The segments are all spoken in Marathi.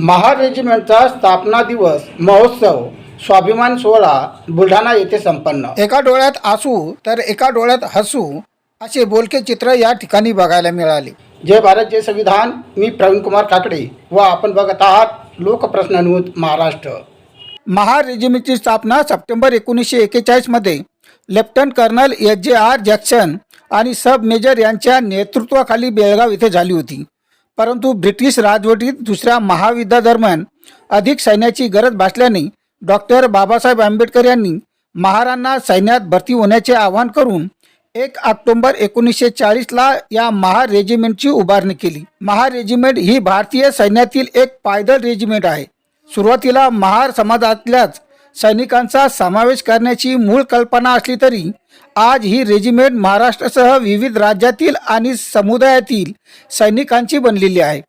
महार रेजिमेंटचा स्थापना दिवस महोत्सव स्वाभिमान सोहळा बुलढाणा येथे संपन्न। एका डोळ्यात आसू तर एका डोळ्यात हसू असे बोलके चित्र या ठिकाणी बघायला मिळाले। जय भारत जय संविधान। मी प्रवीण कुमार काकडे व आपण बघत आहात लोकप्रश्न न्यूज महाराष्ट्र। महार रेजिमेंटची स्थापना सप्टेंबर 1941 मध्ये लेफ्टनंट कर्नल एच.जे.आर. जॅक्सन आणि सब मेजर यांच्या नेतृत्वाखाली बेळगाव येथे झाली होती। परंतु ब्रिटिश राजवटीत दुसऱ्या महायुद्धादरम्यान अधिक सैन्याची गरज भासल्याने डॉक्टर बाबासाहेब आंबेडकर यांनी महारांना सैन्यात भरती होण्याचे आवाहन करून 1 ऑक्टोबर 1940ला या महार रेजिमेंटची उभारणी केली। महार रेजिमेंट ही भारतीय सैन्यातील एक पायदळ रेजिमेंट आहे। सुरुवातीला महार समाजातल्याच सैनिकांचा समावेश करण्याची मूळ कल्पना असली तरी आज ही रेजिमेंट महाराष्ट्रासह विविध राज्यातील आणि समुदायातील सैनिकांची बनलेली आहे।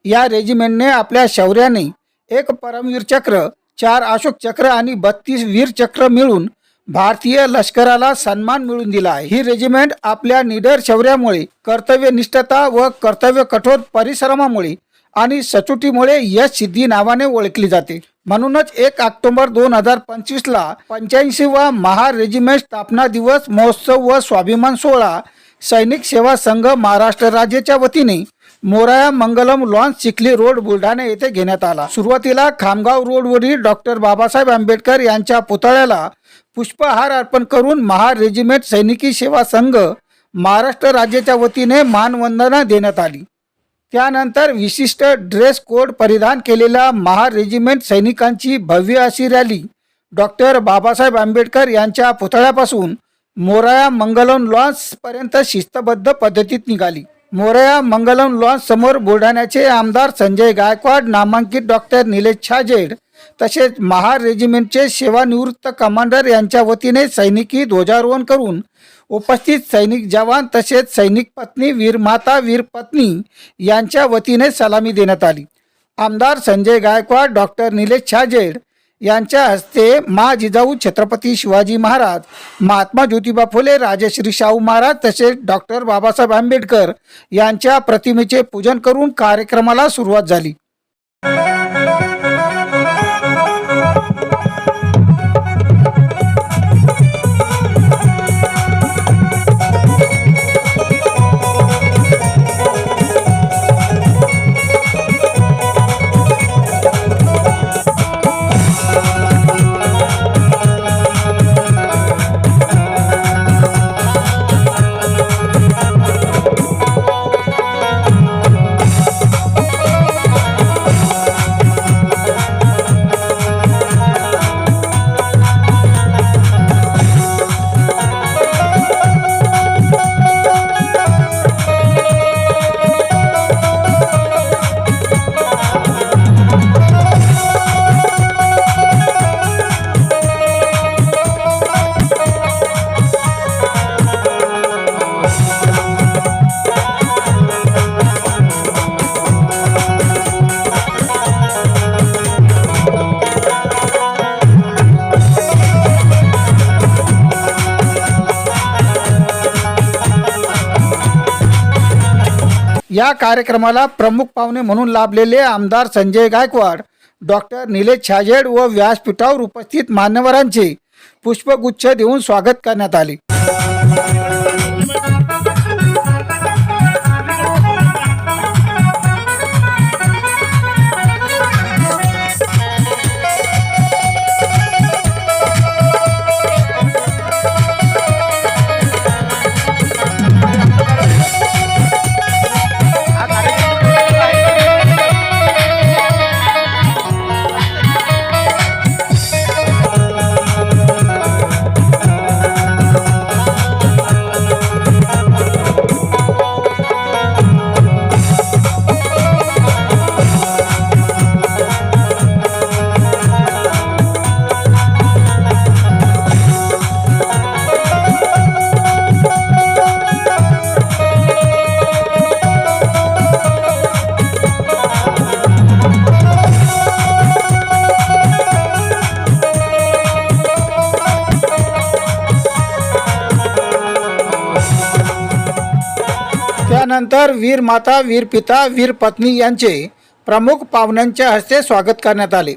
या रेजिमेंटने आपल्या शौर्याने 1 परमवीर चक्र, 4 अशोक चक्र आणि 32 वीर चक्र मिळून भारतीय लष्कराला सन्मान मिळवून दिला आहे। ही रेजिमेंट आपल्या निडर शौर्यामुळे, कर्तव्यनिष्ठता व कर्तव्य कठोर परिश्रमामुळे आणि सचोटीमुळे यश सिद्धी नावाने ओळखली जाते। म्हणूनच 1 ऑक्टोबर 2025ला 85वा महार रेजिमेंट स्थापना दिवस महोत्सव व स्वाभिमान सोहळा सैनिक सेवा संघ महाराष्ट्र राज्याच्या वतीने मोराया मंगलम लॉन्स चिखली रोड बुलढाणा येथे घेण्यात आला। सुरुवातीला खामगाव रोडवरील डॉक्टर बाबासाहेब आंबेडकर यांच्या पुतळ्याला पुष्पहार अर्पण करून महार रेजिमेंट सैनिकी सेवा संघ महाराष्ट्र राज्याच्या वतीने मानवंदना देण्यात आली। त्यानंतर विशिष्ट ड्रेस कोड परिधान केलेल्या महार रेजिमेंट सैनिकांची भव्य अशी रॅली डॉक्टर बाबासाहेब आंबेडकर यांच्या पुतळ्यापासून मोराया मंगलम लॉन्स पर्यंत शिस्तबद्ध पद्धतीत निघाली। मोराया मंगलम लॉन्स समोर बुलढाण्याचे आमदार संजय गायकवाड, नामांकित डॉक्टर निलेश छाजेड तसेच महार रेजिमेंटचे सेवानिवृत्त कमांडर यांच्या वतीने सैनिकी ध्वजारोहण करून उपस्थित सैनिक जवान तसेच सैनिक पत्नी, वीर माता, वीर पत्नी यांच्या वतीने सलामी देण्यात आली। आमदार संजय गायकवाड, डॉक्टर निलेश छाजेड यांच्या हस्ते मा जिजाऊ छत्रपती शिवाजी महाराज, महात्मा ज्योतिबा फुले, राजश्री शाहू महाराज तसेच डॉक्टर बाबासाहेब आंबेडकर यांच्या प्रतिमेचे पूजन करून कार्यक्रमाला सुरुवात झाली। या कार्यक्रमाला प्रमुख पाहुणे म्हणून लाभलेले आमदार संजय गायकवाड, डॉक्टर निलेश छाजेड व व्यासपीठावर उपस्थित मान्यवरांचे पुष्पगुच्छ देऊन स्वागत करण्यात आले। त्यानंतर वीर माता, वीर पिता, वीर पत्नी यांचे प्रमुख पाहुण्यांच्या हस्ते स्वागत करण्यात आले.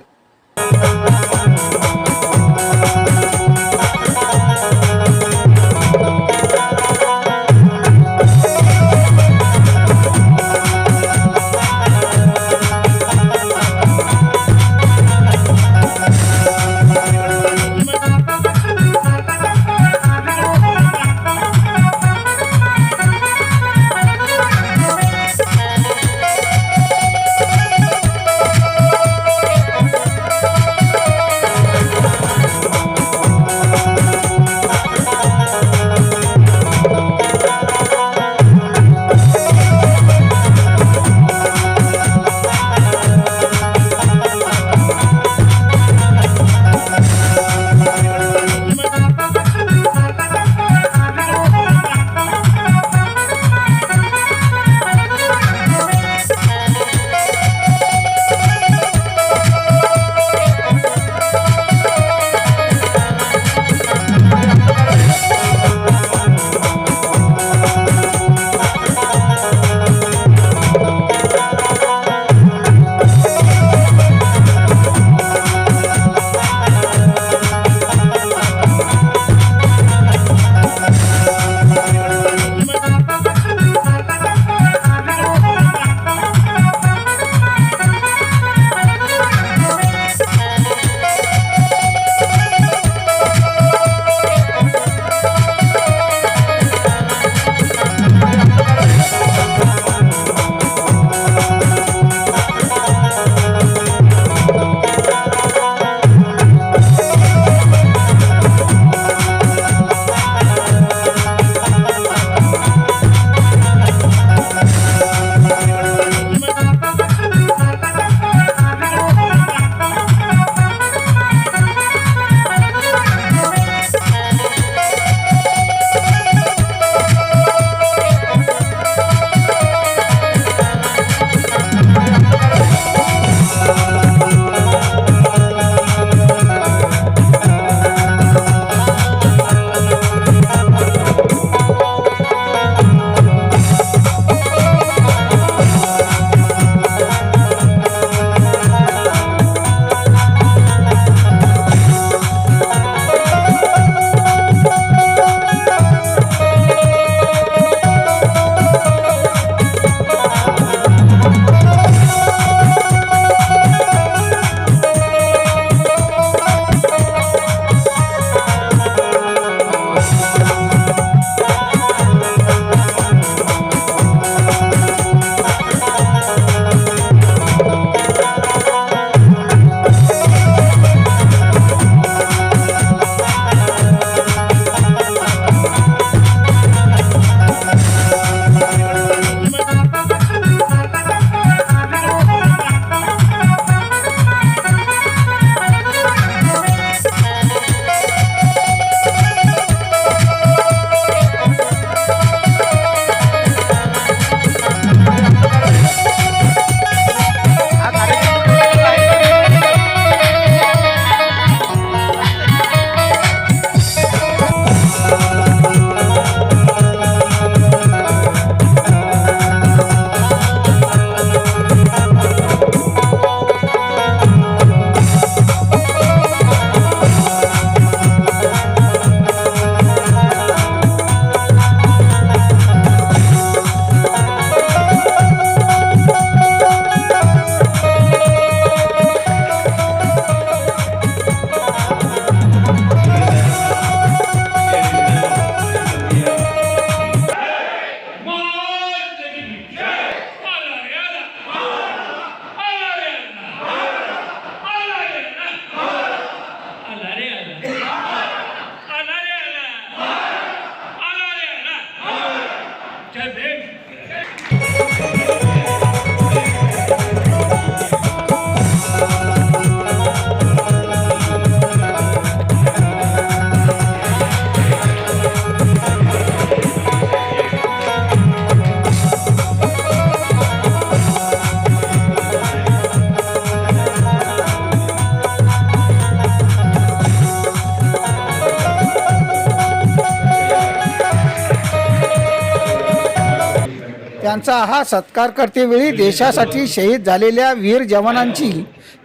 त्यांचा हा सत्कार करतेवेळी देशासाठी शहीद झालेल्या वीर जवानांची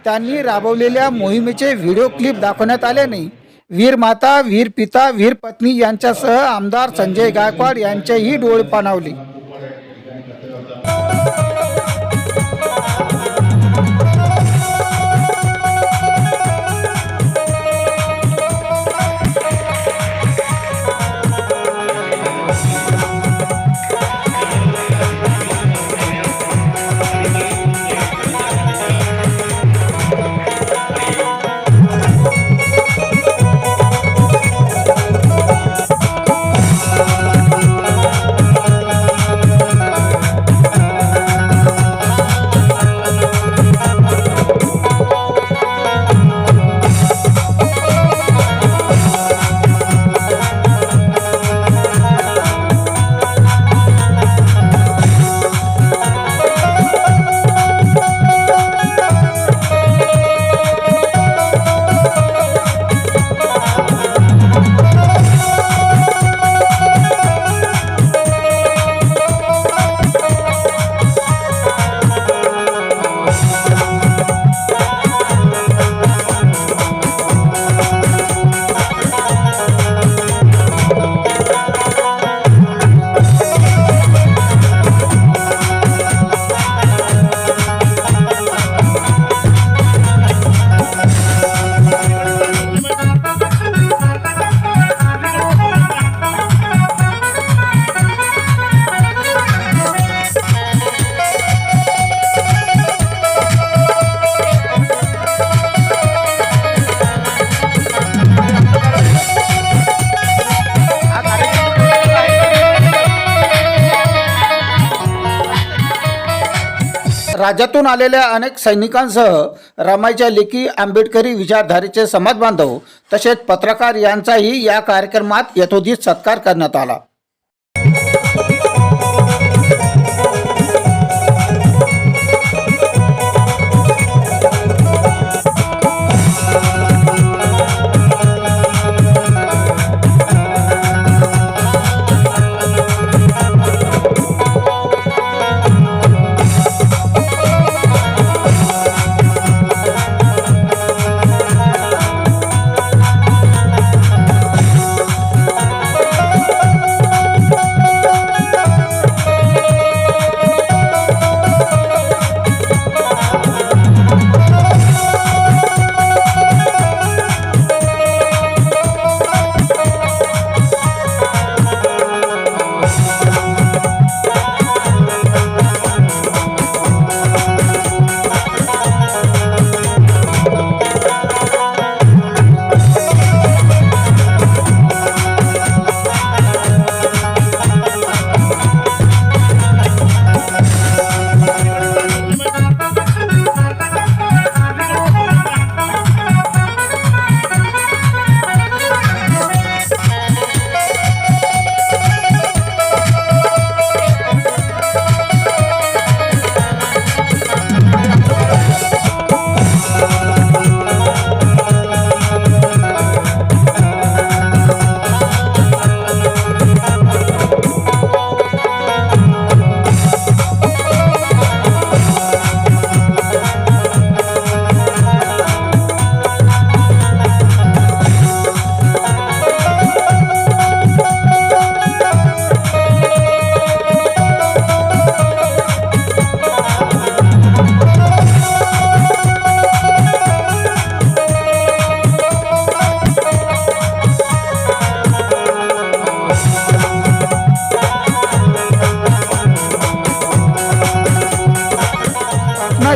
त्यांनी राबवलेल्या मोहिमेचे व्हिडिओ क्लिप दाखवण्यात आल्याने वीर माता, वीर पिता, वीर पत्नी यांच्यासह आमदार संजय गायकवाड यांचेही डोळे पाणावले. राज्यातून आलेल्या अनेक सैनिकांसह रमाईच्या लेकी, आंबेडकरी विचारधारेचे समाज बांधव तसेच पत्रकार यांचाही या कार्यक्रमात यथोचित सत्कार करण्यात आला.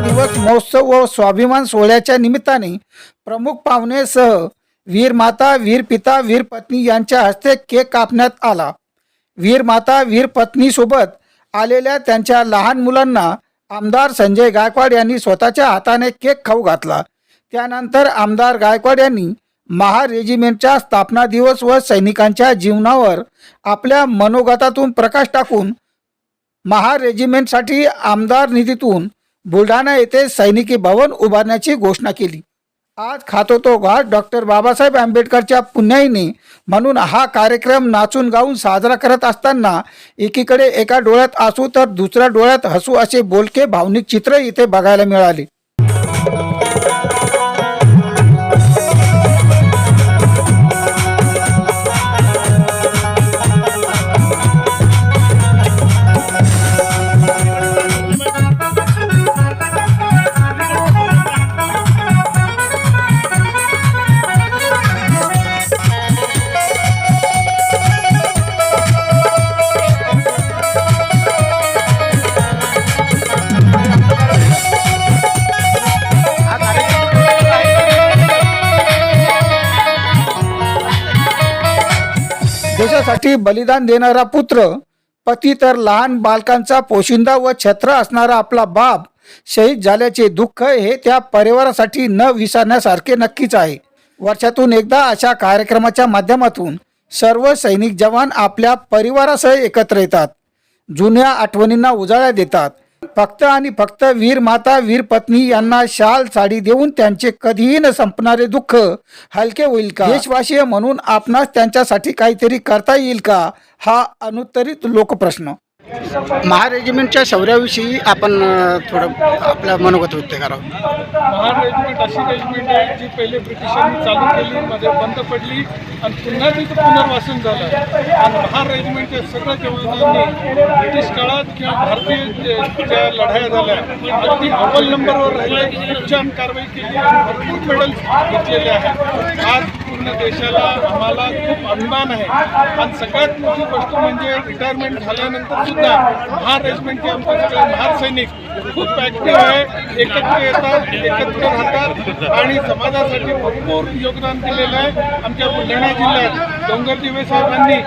दिवस महोत्सव व स्वाभिमान सोहळ्याच्या निमित्ताने प्रमुख पाहुणेसह वीर माता, वीर पिता, वीर पत्नी यांच्या हस्ते केक कापण्यात आला. वीर माता, वीर पत्नी सोबत आलेल्या त्यांच्या लहान मुलांना आमदार संजय गायकवाड यांनी स्वतःच्या हाताने केक खाऊ घातला. त्यानंतर आमदार गायकवाड यांनी महार रेजिमेंटच्या स्थापना दिवस व सैनिकांच्या जीवनावर आपल्या मनोगतातून प्रकाश टाकून महार रेजिमेंटसाठी आमदार निधीतून बुलढाणा येथे सैनिकी भवन उभारण्याची घोषणा केली. आज खातो तो घाट डॉक्टर बाबासाहेब आंबेडकरच्या पुण्याईने म्हणून हा कार्यक्रम नाचून गाऊन साजरा करत असताना एकीकडे एका डोळ्यात आसू तर दुसऱ्या डोळ्यात हसू असे बोलके भावनिक चित्र इथे बघायला मिळाले. देशासाठी बलिदान देणारा पुत्र, पती तर लहान बालकांचा पोशिंदा व छत्र असणारा आपला बाप शहीद झाल्याचे दुःख हे त्या परिवारासाठी न विसरण्यासारखे नक्कीच आहे. वर्षातून एकदा अशा कार्यक्रमाच्या माध्यमातून सर्व सैनिक जवान आपल्या परिवारासह एकत्र येतात, जुन्या आठवणींना उजाळा देतात. फक्त आणि फक्त वीर माता वीर पत्नी यांना शाल साडी देऊन त्यांचे कधीही न संपणारे दुःख हलके होईल का? देशवासीय म्हणून आपणास त्यांच्यासाठी काहीतरी करता येईल का? हा अनुत्तरित लोकप्रश्न. महार रेजिमेंटच्या शौर्याविषयी आपण थोडं आपलं मनोगत व्यक्त करावं. महार रेजिमेंट अशी रेजिमेंट आहे जी पहिले ब्रिटिशांनी चालू केली, मध्ये बंद पडली आणि पुन्हा तिचं पुनर्वासन झालं. आणि महार रेजिमेंटच्या सगळ्या जवानांनी ब्रिटिश काळात किंवा भारतीय ज्या लढाया झाल्या अगदी अव्वल नंबरवर राहिले, खूप छान कारवाई केली आणि भरपूर मेडल्स घेतलेले आहेत. आज पूर्ण देशाला आम्हाला खूप अभिमान आहे. आणि सगळ्यात मोठी गोष्ट म्हणजे रिटायरमेंट झाल्यानंतर सुद्धा महार रेजिमेंटचे आमचे सगळे महार सैनिक खूप ॲक्टिव्ह आहे, एकत्र येतात, एकत्र राहतात आणि समाजासाठी भरपूर योगदान दिलेलं आहे. आमच्या बुलढाणा जिल्ह्यात डोंगर दिवे साहेबांनी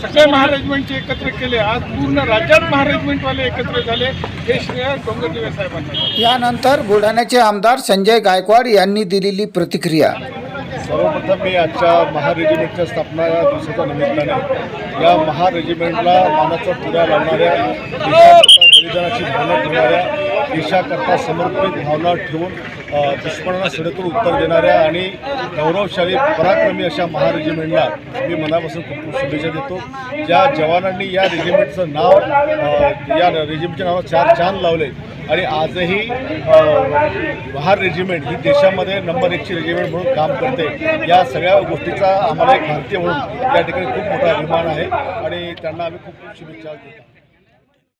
सगळे महार रेजिमेंटचे एकत्र केले. आज पूर्ण राज्यात महार रेजिमेंटवाले एकत्र झाले, हे श्रेय डोंगर दिवे साहेबांना. यानंतर बुलढाण्याचे आमदार संजय गायकवाड यांनी दिलेली प्रतिक्रिया. सर्वप्रथम मी आजच्या महार रेजिमेंटच्या स्थापना दिवसाच्या निमित्ताने या महार रेजिमेंटला मानाचा तुरा लावणाऱ्या, देशाकरता बलिदानाची भावना ठेवणाऱ्या, देशाकरता समर्पित भावना ठेवून दुश्मनाला सडेतून उत्तर देणाऱ्या आणि गौरवशाली पराक्रमी अशा महार रेजिमेंटला मी मनापासून खूप खूप शुभेच्छा देतो. ज्या जवानांनी या रेजिमेंटचं नाव या रेजिमेंटच्या नावात 4 चांद लावले आणि आजही महार रेजिमेंट ही देशामध्ये नंबर 1ची रेजिमेंट म्हणून काम करते, या सगळ्या गोष्टीचा आम्हाला एक भारतीय म्हणून या ठिकाणी खूप मोठा अभिमान आहे आणि त्यांना आम्ही खूप खूप शुभेच्छा देतो.